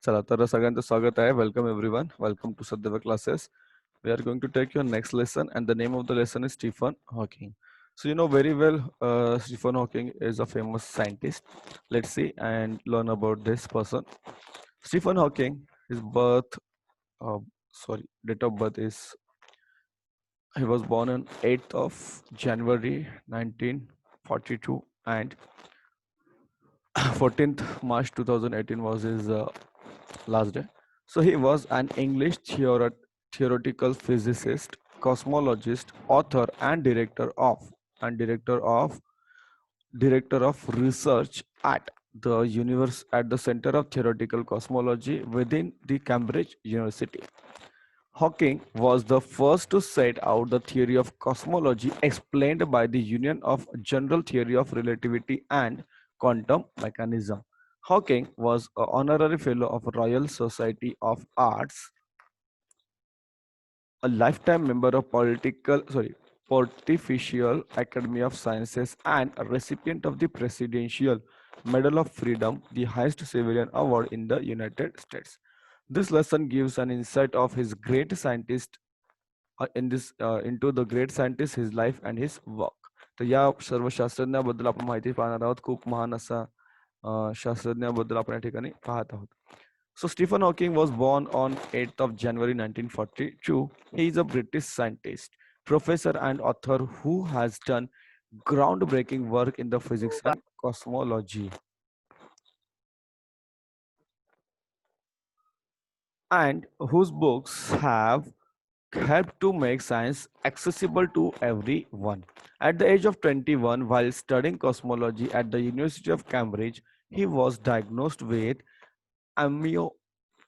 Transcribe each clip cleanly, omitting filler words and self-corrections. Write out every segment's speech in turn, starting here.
चला तर सगळ्यांचं स्वागत आहे. Welcome everyone. Welcome to Satyav classes. We are going to take your next lesson, and the name of the lesson is Stephen Hawking. So you know very well, Stephen Hawking is a famous scientist. Let's see and learn about this person. Stephen Hawking, his uh, date of birth is he was born on 8th of January 1942, and 14th March 2018 was his last day. So he was an English theoretical physicist, cosmologist, author, and director of research at the Center of Theoretical Cosmology within the Cambridge University. Hawking was the first to set out the theory of cosmology explained by the union of general theory of relativity and quantum mechanism. Hawking was an honorary fellow of Royal Society of Arts, a lifetime member of Pontifical Academy of Sciences, and a recipient of the Presidential Medal of Freedom, the highest civilian award in the United States. This lesson gives an insight of his great scientist into the great scientist, his life and his work. तर या सर्व शास्त्रज्ञाबद्दल आपण माहिती पाहणार आहोत. खूप महान असा शास्त्रज्ञाबद्दल आपण या ठिकाणी पाहत आहोत. So Stephen Hawking was born on 8th of January 1942. He is a British scientist, professor and author who has done groundbreaking work in the physics and cosmology, and whose books have helped to make science accessible to everyone. At the age of 21, while studying cosmology at the University of Cambridge, he was diagnosed with amyo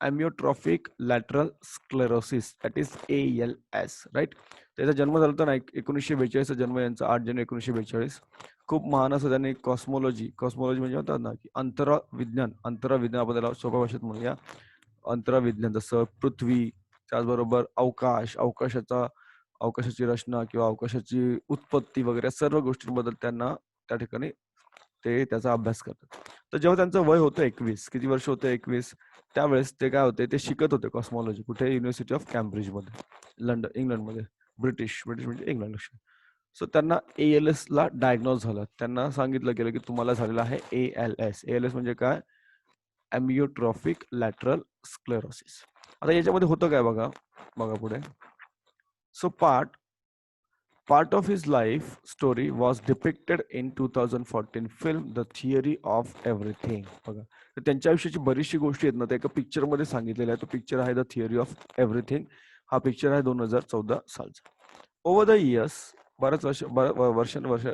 amyotrophic lateral sclerosis, that is ALS, right? त्याचा जन्म झाला होता ना 1942 जन्म यांचा 8 जानेवारी 1942. खूप महान असं त्यांनी कॉस्मॉलॉजी म्हणजे म्हणतात ना की अंतराविज्ञान आपण त्याला सोप्या भाषेत म्हणूया. अंतराविज्ञान जसं पृथ्वी, त्याचबरोबर अवकाशाची रचना किंवा अवकाशाची उत्पत्ती वगैरे सर्व गोष्टींबद्दल त्यांना त्या ठिकाणी ते त्याचा अभ्यास करतात. तर जेव्हा त्यांचं वय होतं 21, किती वर्ष होतं 21, त्यावेळेस ते काय होते, ते शिकत होते कॉस्मॉलॉजी. कुठे? युनिव्हर्सिटी ऑफ कॅम्ब्रिजमध्ये, इंग्लंडमध्ये. ब्रिटिश म्हणजे इंग्लंड. सो त्यांना ALS ला डायग्नोज झालं. त्यांना सांगितलं गेलं की तुम्हाला झालेलं आहे ALS. ALS म्हणजे काय? अमियोट्रॉफिक लॅटरल स्क्लेरोसिस. आता याच्यामध्ये होतं काय बघा, बघा पुढे. सो part of his life story was depicted in 2014 film The Theory of Everything. बघा, तर त्यांच्या आयुष्याची बरीचशी गोष्टी आहेत ना, त्या एका पिक्चर मध्ये सांगितलेल्या आहे. तो पिक्चर आहे द थिअरी ऑफ एव्हरीथिंग. हा पिक्चर आहे 2014 सालचा. ओव्हर द इयर्स, बऱ्याच वर्ष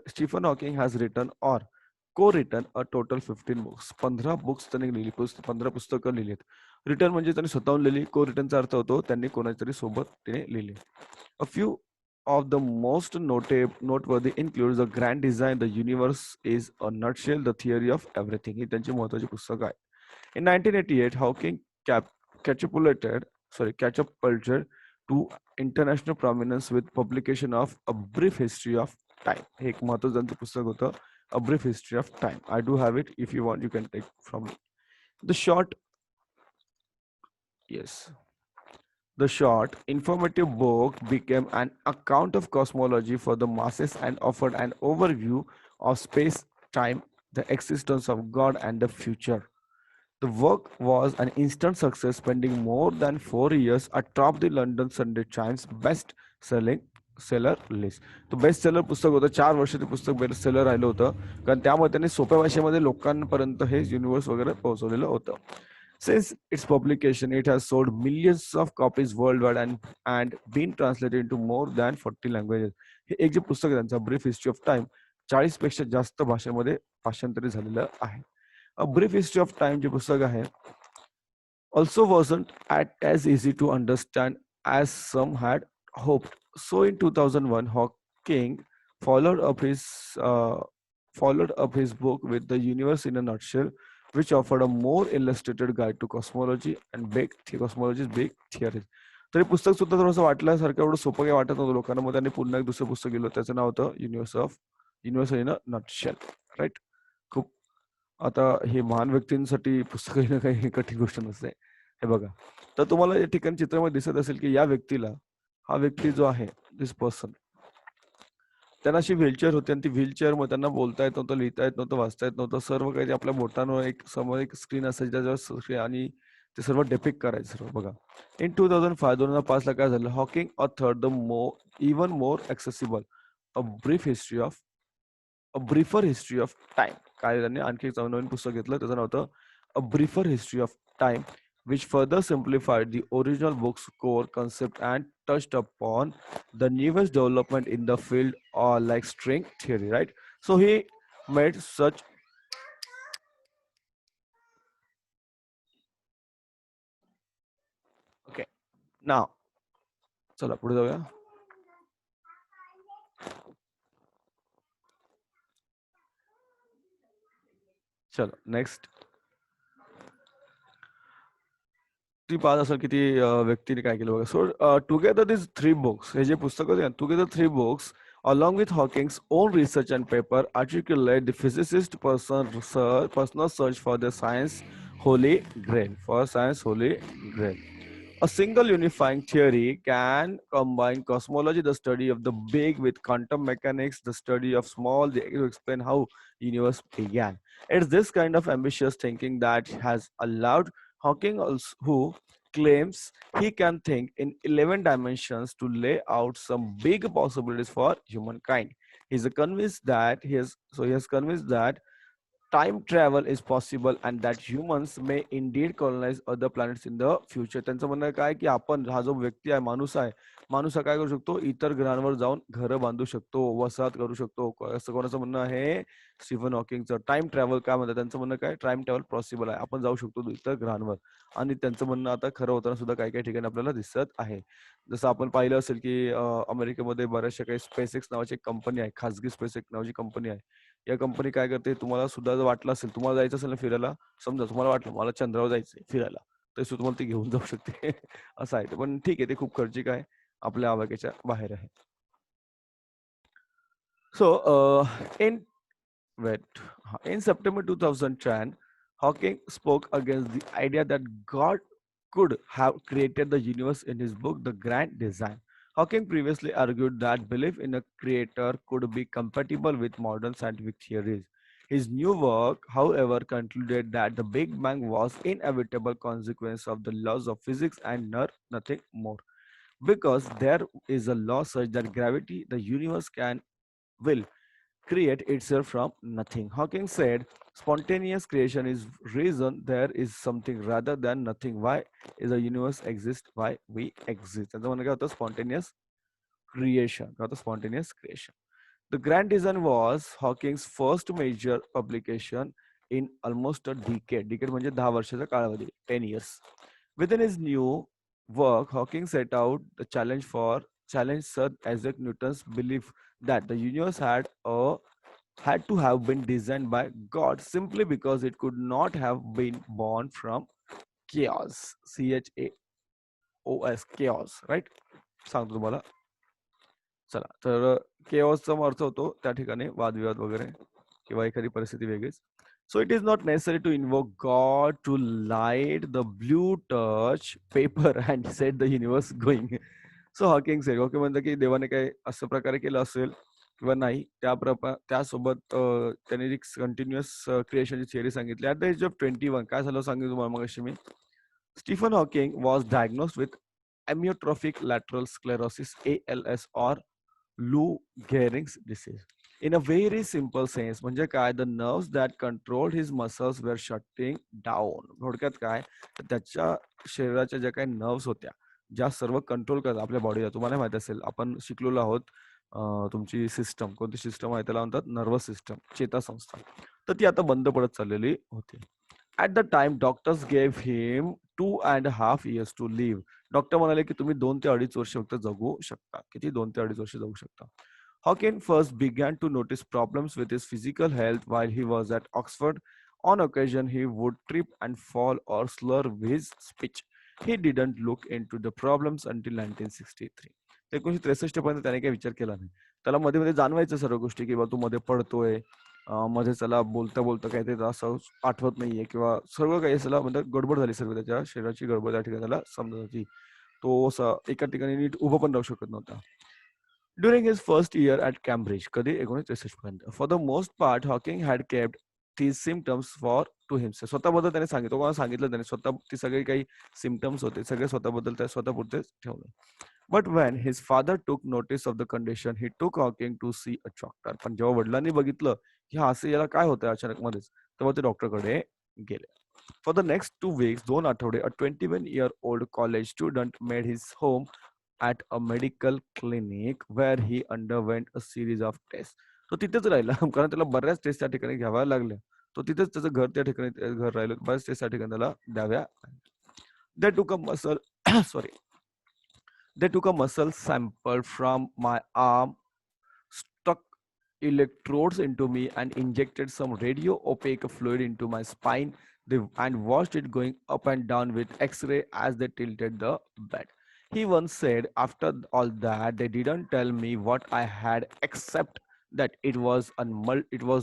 Stephen Hawking has written or co-written a total 15 books. 15 books त्यांनी लिहिली, 15 पुस्तकं लिहिलीत. रिटर्न म्हणजे त्यांनी स्वतःहून लिहिली. co-writtenचा अर्थ होतो त्यांनी कोणाच्या तरी सोबत तिने लिहिली. A few of the most noteworthy includes The Grand Design, The Universe is a Nutshell, The Theory of Everything. ही त्यांची महत्त्वाची पुस्तकं आहे. In 1988, Hawking catapulted to international prominence with publication of A Brief History of Time. हे एक महत्त्वाचं त्यांचं पुस्तक होतं, A Brief History of Time. I do have it. If you want, you can take from me. The short, yes. The short, informative book became an account of cosmology for the masses and offered an overview of space time, the existence of God, and the future. The work was an instant success, spending more than 4 years atop the London Sunday Times best-selling seller list. तो best seller पुस्तक होतं. 4 वर्ष ते पुस्तक best seller राहिलं होतं, कारण त्यामुळे त्यांनी सोप्या भाषेमध्ये लोकांपर्यंत हे युनिव्हर्स वगैरे पोहोचवलेलं होतं. Since its publication, it has sold millions of copies worldwide and been translated into more than 40 languages. हे एक जे पुस्तक आहे त्यांचं ब्रीफ हिस्ट्री ऑफ टाइम, 40 पेक्षा जास्त भाषेमध्ये भाषांतरित झालेलं आहे. A brief history of time जे पुस्तक आहे also wasn't as easy to understand as some had hoped. So in 2001, Hawking followed up his uh, followed up his book with The Universe in a Nutshell, which offered a more illustrated guide to cosmology's big theories. तर हे पुस्तक सुद्धा थोडंसं वाटल्यासारखं एवढं सोपं काही वाटत नव्हतं लोकांना. मग त्यांनी पुन्हा एक दुसरं पुस्तक लिहिलं, त्याचं नाव होतं universe in a nutshell, right. खूप आता हे महान व्यक्तींसाठी पुस्तक लिहिणं काही कठीण गोष्ट नसते. हे बघा. तर तुम्हाला या ठिकाणी चित्रामध्ये दिसत असेल, की या व्यक्तीला हा व्यक्ती जो आहे, धिस पर्सन त्यांना अशी व्हीलचेअर होती आणि ती व्हीलचेअरमध्ये त्यांना बोलता येत नव्हतं, लिहिता येत नव्हतं, वाचता येत नव्हतं. सर्व काही ते आपल्या बोटांवर एक समोर एक स्क्रीन असायची त्याच्यावर आणि ते सर्व डिपिक्ट करायचं सर्व बघा. इन 2005 ला काय झालं? Hawking authored the even more accessible a brief history of a briefer history of time. काय त्यांनी आणखी एक नवीन पुस्तक घेतलं त्याचं नाव होतं a briefer history of time which further simplified the original book's core concept and touched upon the newest development in the field or like string theory, right? So he made such. Okay, now चला पुढे जाऊया. चलो next. ती पाहत असेल की ती व्यक्तीने काय केलं बघा. So together this three books, हे जे पुस्तक होते together three books along with Hawking's own research and paper articulate the physicist personal search for the science holy grail, for science holy grail. A single unifying theory can combine cosmology, the study of the big, with quantum mechanics, the study of small, to explain how universe began. It's this kind of ambitious thinking that has allowed Hawking, also, who claims he can think in 11 dimensions, to lay out some big possibilities for humankind. He's convinced that he has convinced that time travel is possible and that humans may indeed colonize other planets in the future. त्यांचं म्हणणं काय की आपण हा जो व्यक्ती आहे, माणूस हा काय करू शकतो, इतर ग्रहांवर जाऊन घरं बांधू शकतो, वसाहत करू शकतो. असं कोणाचं म्हणणं आहे? स्टीफन हॉकिंगचं. टाइम ट्रॅव्हल काय म्हणतात त्यांचं म्हणणं काय? टाइम ट्रॅव्हल पॉसिबल आहे, आपण जाऊ शकतो इतर ग्रहांवर. आणि त्यांचं म्हणणं आता खरं होताना सुद्धा काही काही ठिकाणी आपल्याला दिसत आहे. जसं आपण पाहिलं असेल की अमेरिकेमध्ये बऱ्याचशा काही स्पेसएक्स नावाची एक कंपनी आहे, खाजगी स्पेसएक्स नावाची कंपनी आहे. या कंपनी काय करते, तुम्हाला सुद्धा जर वाटलं असेल, तुम्हाला जायचं असेल ना फिरायला, समजा तुम्हाला वाटलं मला चंद्रावर जायचंय फिरायला, तरी सुद्धा तुम्हाला ती घेऊन जाऊ शकते. असं आहे ते. पण ठीक आहे, ते खूप खर्चिक आहे, आपल्या आवाक्याच्या बाहेर आहे. सो इन wait. In September 2010, Hawking spoke against the idea that God could have created the universe in his book, The Grand Design. Hawking previously argued that belief in a creator could be compatible with modern scientific theories. His new work, however, concluded that the Big Bang was inevitable consequence of the laws of physics and nothing more. Because there is a law such that gravity, the universe can will create itself from nothing. Hawking said, spontaneous creation is reason there is something rather than nothing. Why is the universe exist? Why we exist? त्यांचं म्हणणं काय होतं? Spontaneous creation. काय होतं? Spontaneous creation. The Grand Design was Hawking's first major publication in almost a decade. Decade म्हणजे 10 वर्षाचा कालावधी, 10 years. Within his new work, Hawking set out the challenge Sir Isaac Newton's belief that the universe had to have been designed by God simply because it could not have been born from chaos. CHAOS, chaos, right? सांगतो तुम्हाला. चला तर केओसचा अर्थ होतो त्या ठिकाणी वादविवाद वगैरे किंवा एखादी परिस्थिती वेगळीच. So it is not necessary to invoke God to light the blue touch paper and set the universe going. So Hawking said, okay म्हणतं की देवाने काही असं प्रकारे केलं असेल किंवा नाही, त्यासोबत त्यांनी एक कंटिन्युअस क्रिएशनची थिअरी सांगितली. ॲट द एज ऑफ 21 काय झालं सांगितलं तुम्हाला मग मी. Stephen Hawking was diagnosed with amyotrophic lateral sclerosis, ALS, or Lou Gehrig's disease. In a very simple sense, म्हणजे काय, the nerves that controlled his muscles were shutting down. थोडक्यात काय, तर त्याच्या शरीराच्या ज्या काही नर्व्स होत्या, ज्या सर्व कंट्रोल करतात आपल्या बॉडीला. तुम्हाला माहित असेल, आपण शिकलेलो आहोत, तुमची सिस्टम, कोणती सिस्टम आहे त्याला म्हणतात नर्वस सिस्टम, चेतासंस्था. तर ती आता बंद पडत चाललेली होती. At the time doctors gave him 2.5 years to live. Doctor म्हणाले की तुम्ही 2 ते 2.5 वर्ष फक्त जगू शकता. किती? 2 ते 2.5 वर्ष जगू शकता. Hawking first began to notice problems with his physical health while he was at Oxford. On occasion, he would trip and fall or slur his speech. He didn't look into the problems until 1963. 1963 पर्यंत त्याने काही विचार केला नाही. त्याला मध्ये मध्ये जाणवायचं सर्व गोष्टी की बा तू मध्ये पडतोय, मध्येच त्याला बोलता बोलता काहीतरी असं आठवत नाहीये किंवा सर्व काही त्याला म्हणजे गडबड झाली, सर्व त्याच्या शरीराची गडबड त्या ठिकाणी त्याला समजत होती. तो असा एका ठिकाणी नीट उभा पण राहू शकत नव्हता. During his first year at Cambridge, कधी 1963 पर्यंत. For the most part Hawking had kept these symptoms for to himself. स्वतःबद्दल त्याने सांगितलं, कोणाला सांगितलं त्याने स्वतः ती सगळी काही सिम्पटम्स होते, सगळे स्वतःबद्दल त्या स्वतःपुरतेच ठेवले. But when his father took notice of the condition, he took Hawking to see a doctor. पण जेव्हा वडिलांनी बघितलं की हा असं याला काय होतंय अचानक मध्येच, तेव्हा ते डॉक्टरकडे गेले. For the next 2 weeks, 2 आठवडे, a 21-year-old college student made his home at a medical clinic where he underwent a series of tests. तो तिथेच राहिला कारण त्याला बऱ्याच टेस्ट त्या ठिकाणी घ्याव्या लागल्या. तो तिथेच त्याचं घर त्या ठिकाणी घर राहिलं. बऱ्याच टेस्ट त्या ठिकाणी त्याला द्याव्या लागल्या. They took a muscle sorry. They took a muscle sample from my arm, stuck electrodes into me, and injected some radio opaque fluid into my spine. And watched it going up and down with X-ray as they tilted the bed. He once said, after all that, they didn't tell me what I had except that it was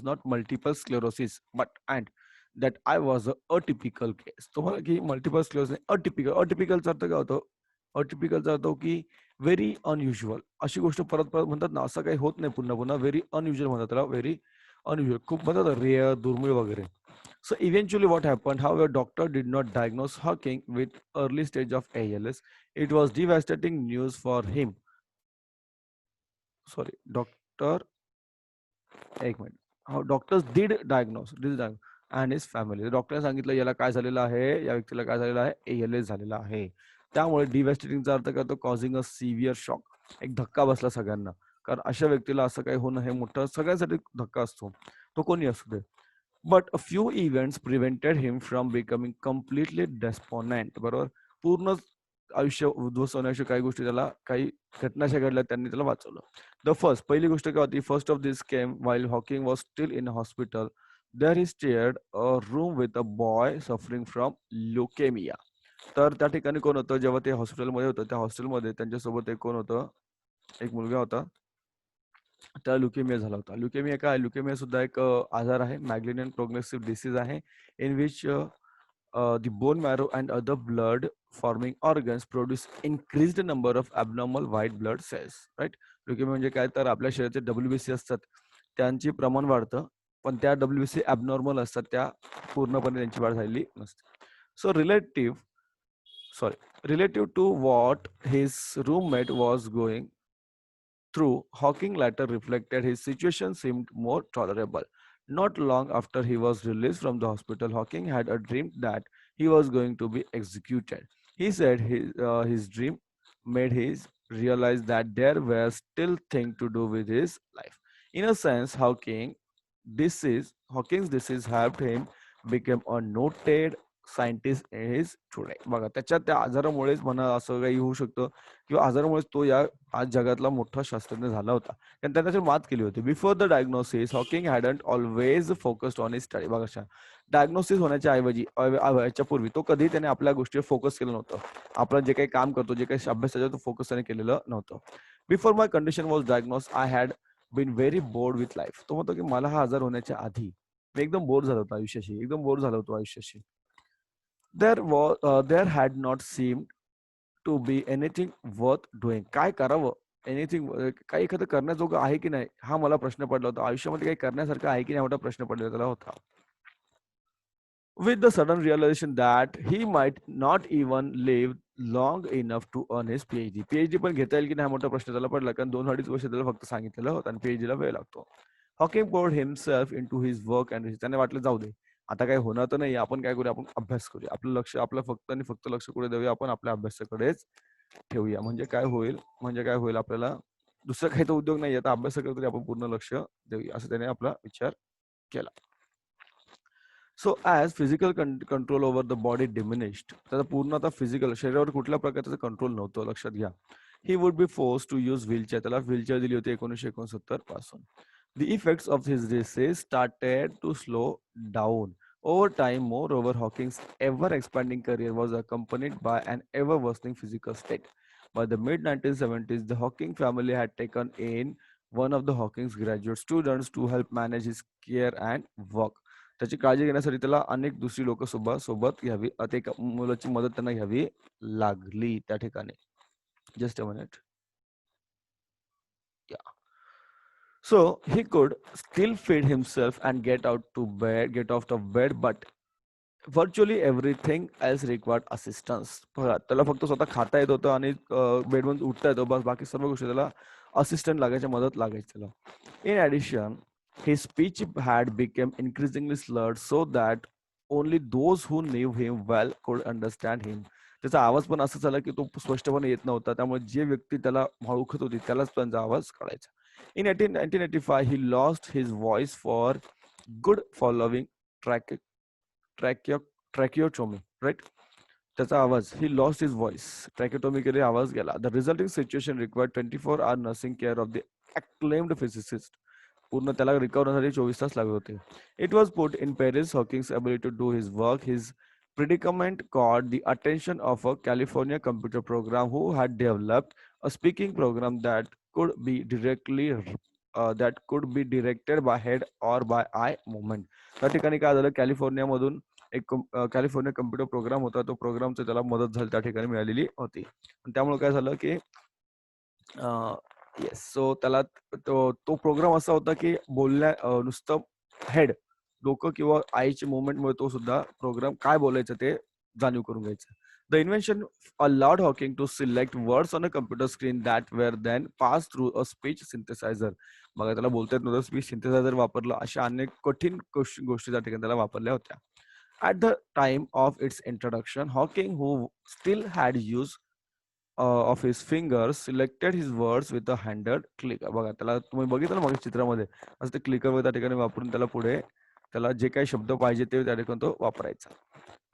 not multiple sclerosis, but and that I was a atypical case. तुम्हाला की multiple sclerosis अटिपिकलचा अर्थ काय होतो? अटिपिकलचा अर्थ हो की very unusual अशी गोष्ट परत परत म्हणतात ना, असं काही होत नाही पुन्हा पुन्हा. व्हेरी अनयुज्युअल म्हणतात त्याला, व्हेरी अनयुज्युअल खूप म्हणतात रेअर, दुर्मिळ वगैरे. So eventually what happened, however, doctor did not diagnose Hawking with early stage of ALS. It was devastating news for him. Sorry, doctor, एक minute. Doctors did and his family. डॉक्टरने सांगितलं याला काय झालेलं आहे, या व्यक्तीला काय झालेलं आहे, ALS झालेला आहे. त्यामुळे डिव्हॅस्टेटिंगचा अर्थ काय होतो, कॉझिंग अ सिव्हिअर शॉक. एक धक्का बसला सगळ्यांना. कारण अशा व्यक्तीला असं काही होणं हे मोठं सगळ्यांसाठी धक्का असतो. तो कोणी असू दे. But a few events prevented him from becoming completely despondent. बरोबर, पूर्ण आयुष्य उद्ध्वस्त होण्याच्या काही गोष्टी त्याला, काही घटना अशा घडल्या त्यांनी त्याला वाचवलं. द फर्स्ट पहिली गोष्ट काय होती, first of this came while Hawking was still in hospital. There he stared a room with a boy suffering from leukaemia. तर त्या ठिकाणी कोण होतं, जेव्हा ते हॉस्पिटलमध्ये होतं, त्या हॉस्टेलमध्ये त्यांच्यासोबत एक कोण होतं, एक मुलगा होता. त्याला ल्युकेमिया झाला होता. ल्युकेमिया काय, ल्युकेमिया सुद्धा एक आजार आहे, मॅग्लिनियन प्रोग्रेसिव्ह डिसीज आहे, इन विच the bone marrow and other blood forming organs produce increased number of abnormal white blood cells, right? Leukaemia म्हणजे काय, तर आपल्या शरीराचे WBC असतात त्यांचे प्रमाण वाढतं, पण त्या WBC ॲबनॉर्मल असतात, त्या पूर्णपणे त्यांची वाढ झालेली नसते. So relative to what his roommate was going through, Hawking later reflected his situation seemed more tolerable. Not long after he was released from the hospital, Hawking had a dream that he was going to be executed. He said his dream made him realize that there were still things to do with his life. In a sense, Hawking's disease helped him become a noted scientist is today. बघा, त्याच्या त्या आजारामुळेच म्हणा असं काही होऊ शकतं किंवा आजारामुळेच तो या आज जगातला मोठा शास्त्रज्ञ झाला होता. कारण त्याने त्याच्यावर मात केली होती. Before the diagnosis Hawking hadn't always focused on his study. बघा, डायग्नोसिस होण्याच्या ऐवजी याच्या पूर्वी तो कधी त्याने आपल्या गोष्टीवर फोकस केलं नव्हतं. आपलं जे काही काम करतो, जे काही अभ्यास त्याच्यावर फोकस त्याने केलेलं नव्हतं. Before my condition was diagnose I had been very bored with life. तो म्हणतो की मला हा आजार होण्याच्या आधी मी एकदम बोर झालो होतो आयुष्याशी, एकदम बोर झालो होतो आयुष्याशी. There had not seemed to be anything worth doing. काय करावं? एनिथिंग, काही एखादं करण्याजोगं आहे की नाही? हा मला प्रश्न पडला होता. आयुष्यामध्ये काही करण्यासारखं आहे की नाही? मोठा प्रश्न पडलेला होता. With the sudden realization that he might not even live long enough to earn his PhD. PhD पण घेता येईल की नाही हा मोठा प्रश्न त्याला पडला, कारण 2-2.5 वर्ष त्याला फक्त सांगितलेलं होतं आणि PhDला वेळ लागतो. Hawking poured himself into his work and त्याने वाटलं जाऊ दे. आता काही होणार तर नाही, आपण काय करूया, आपण अभ्यास करूया. आपलं लक्ष आपलं फक्त आणि फक्त लक्ष कुठे देऊया, आपण आपल्या अभ्यासाकडेच ठेवूया. म्हणजे काय होईल आपल्याला दुसरा काही तर उद्योग नाही, आता अभ्यासाकडे तरी आपण पूर्ण लक्ष देऊया, असं त्याने आपला विचार केला. So as physical control over the body diminished. त्याचा पूर्ण आता फिजिकल शरीरावर कुठल्या प्रकारचं कंट्रोल नव्हतं, लक्षात घ्या. He would be force to use wheelchair. त्याला व्हीलचेअर दिली होती 1969 पासून. The effects of his disease started to slow down. Over time, moreover, Hawking's ever expanding career was accompanied by an ever worsening physical state. By the mid 1970s, the Hawking family had taken in one of the Hawking's graduate students to help manage his care and work. त्याची काळजी घेण्यासाठी त्याला अनेक दुसरी लोक सोबत घ्यावी, आता एका मुलाची मदत त्यांना घ्यावी लागली त्या ठिकाणी. Just a minute. Yeah. So he could still feed himself and get out of bed, but virtually everything else required assistance. बघा, त्याला फक्त स्वतः खाता येत होतं आणि बेडमधून उठता येतं, बस बाकी सर्व गोष्टी त्याला असिस्टंट लागायच्या, मदत लागायची त्याला. In addition his speech had become increasingly slurred so that only those who knew him well could understand him. त्याचा आवाज पण असं झाला की तो स्पष्टपणे येत नव्हता, त्यामुळे जे व्यक्ती त्याला ओळखत होती त्यालाच त्यांचा आवाज कळायचा. In 1985 he lost his voice for good following track tracheo tracheotomy, right. त्याचा आवाज, he lost his voice, tracheotomy केली, आवाज गेला. The resulting situation required 24 hour nursing care of the acclaimed physicist. पूर्ण त्याला रिकवर होण्यासाठी 24 तास लागत होते. It was put in peril Hawking's ability to do his work. His predicament caught the attention of a California computer program who had developed a speaking program that could be directed by head or by eye movement. त्या ठिकाणी काय झालं, कॅलिफोर्नियामधून एक California computer program होता, तो प्रोग्रामची त्याला मदत झाली त्या ठिकाणी मिळालेली होती. त्यामुळे काय झालं की येस, सो त्याला तो प्रोग्राम असा होता की नुसतं हेड, डोकं किंवा आईच्या मुवमेंटमुळे तो सुद्धा प्रोग्राम काय बोलायचं ते जाणीव करून घ्यायचं. The invention allowed Hawking to select words on a computer screen that were then passed through a speech synthesizer. बघा, त्याला बोलता येत नव्हतं, स्पीच सिंथेसायझर वापरलं, अशा अनेक कठीण गोष्टी त्या ठिकाणी त्याला वापरल्या होत्या. At the time of its introduction, Hawking, who still had use of his fingers, selected his words with a handed clicker. बघा, त्याला तुम्ही बघितलं ना मग चित्रामध्ये, असं ते क्लिकर त्या ठिकाणी वापरून त्याला पुढे त्याला जे काही शब्द पाहिजे ते त्या ठिकाणी तो वापरायचा.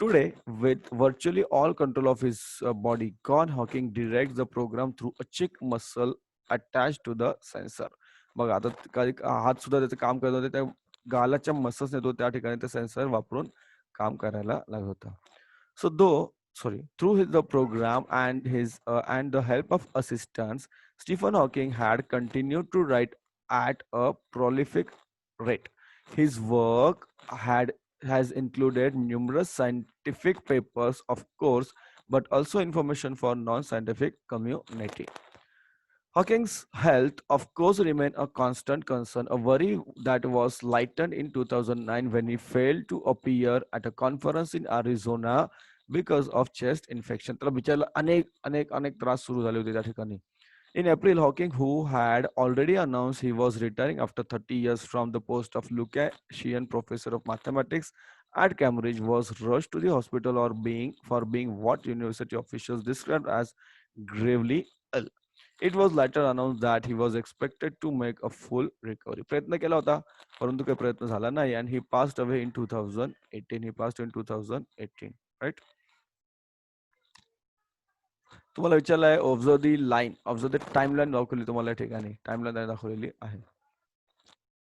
Today, with virtually all control of his body gone, Hawking directs the program through a cheek muscle attached to the sensor. बघा, आता काही हात सुद्धा त्याचं काम करत होते, त्या गालाच्या मसल्सने तो त्या ठिकाणी ते सेन्सर वापरून काम करायला लागत होता. So through the program and the help of assistants, Stephen Hawking had continued to write at a prolific rate. His work has included numerous scientific papers, of course, but also information for non-scientific community. Hawking's health, of course, remained a constant concern, a worry that was lightened in 2009 when he failed to appear at a conference in Arizona because of chest infection. त्याला बिचारला अनेक अनेक अनेक त्रास सुरू झाले होते त्या ठिकाणी. In April, Hawking, who had already announced he was retiring after 30 years from the post of Lucasian Professor of Mathematics at Cambridge, was rushed to the hospital for being what university officials described as gravely ill. It was later announced that he was expected to make a full recovery. प्रयत्न केला होता, परंतु काही प्रयत्न झाला नाही, and he passed away in 2018. He passed in 2018, right? तुम्हाला विचारलं आहे observe the line, observe the timeline दाखवली तुम्हाला या ठिकाणी, टाइमलाईन दाखवलेली आहे.